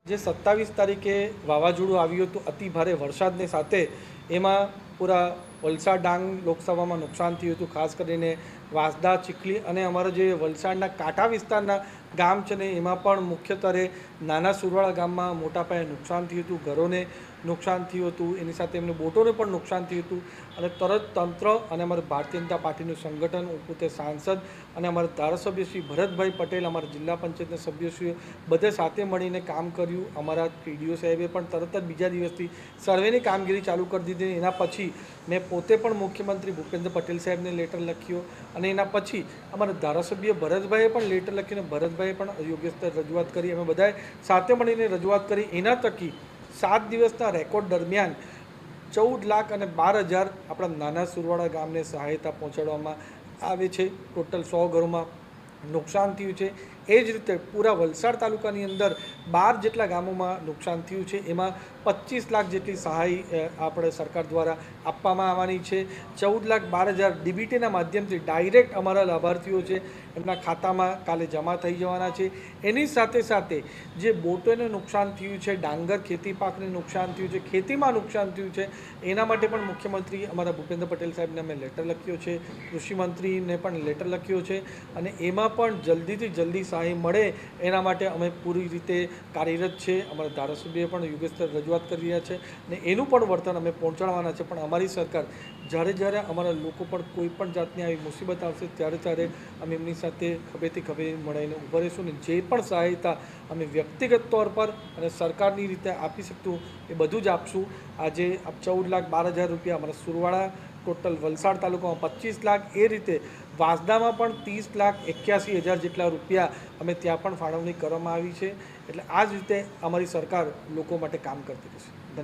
જે 27 તારીખે વાવાઝોડું આવ્યું હતું અતિ ભારે વરસાદની સાથે એમાં પૂરા વલસાડ ડાંગ લોકસભામાં નુકસાન થયું હતું। ખાસ કરીને વાંસદા, ચીખલી અને અમારા જે વલસાડના કાંઠા વિસ્તારના ગામ છે ને એમાં પણ મુખ્યત્વે નાના સુરવાડા ગામમાં મોટા પાયે નુકસાન થયું હતું। ઘરોને નુકસાન થયું હતું, એની સાથે એમને બોટોને પણ નુકસાન થયું હતું અને તરત તંત્ર અને અમારા ભારતીય જનતા પાર્ટીનું સંગઠન, પોતે સાંસદ અને અમારા ધારાસભ્ય શ્રી ભરતભાઈ પટેલ, અમારા જિલ્લા પંચાયતના સભ્યશ્રીઓ બધે સાથે મળીને કામ કર્યું। અમારા પીડીઓ સાહેબે પણ તરત જ બીજા દિવસથી સર્વેની કામગીરી ચાલુ કરી દીધી। એના પછી મેં પોતે પણ મુખ્યમંત્રી ભૂપેન્દ્ર પટેલ સાહેબને લેટર લખ્યો અને એના પછી અમારા ધારાસભ્ય ભરતભાઈએ પણ લેટર લખીને ભરતભાઈએ પણ યોગ્ય સ્તર રજૂઆત કરી। અમે બધાએ સાથે મળીને રજૂઆત કરી। એના થકી 7 દિવસના રેકોર્ડ દરમિયાન 14,12,000 આપણા નાના સુરવાડા ગામને સહાયતા પહોંચાડવામાં આવે છે। ટોટલ 100 ઘરોમાં નુકસાન થયું છે। એ જ રીતે પૂરા વલસાડ તાલુકાની અંદર 12 જેટલા ગામોમાં નુકસાન થયું છે। એમાં 25 લાખ જેટલી સહાય આપણે સરકાર દ્વારા આપવામાં આવવાની છે। 14,12,000 ડીબીટીના માધ્યમથી ડાયરેક્ટ અમારા લાભાર્થીઓ છે એમના ખાતામાં કાલે જમા થઈ જવાના છે। એની સાથે સાથે જે બોટોને નુકસાન થયું છે, ડાંગર ખેતી પાકને નુકસાન થયું છે, ખેતીમાં નુકસાન થયું છે, એના માટે પણ મુખ્યમંત્રી અમારા ભૂપેન્દ્ર પટેલ સાહેબને અમે લેટર લખ્યો છે, કૃષિમંત્રીને પણ લેટર લખ્યો છે અને એમાં પણ જલ્દીથી જલ્દી સહાય મળે એના માટે અમે પૂરી રીતે કાર્યરત છે। અમારા ધારાસભ્યોએ પણ યોગ્ય સ્તર રજૂઆત કરી રહ્યા છે અને એનું પણ વર્તન અમે પહોંચાડવાના છે। પણ અમારી સરકાર જ્યારે અમારા લોકો પર કોઈ પણ જાતની આવી મુસીબત આવશે ત્યારે અમે એમની સાથે ખભેથી ખભે મળીને ઊભા રહીશું ને જે પણ સહાયતા અમે વ્યક્તિગત તौर પર અને સરકારની રીતે આપી શકતું એ બધું જ આપશું। આજે 14,12,000 રૂપિયા અમારા સુરવાડા, ટોટલ વલસાડ તાલુકામાં 25 લાખ, એ રીતે વાંસદામાં પણ 30,81,000 જેટલા રૂપિયા અમે ત્યાં પણ ફાળવણી કરવામાં આવી છે। એટલે આ જ રીતે અમારી સરકાર લોકો માટે કામ કરતી રહેશે। ધન્યવાદ।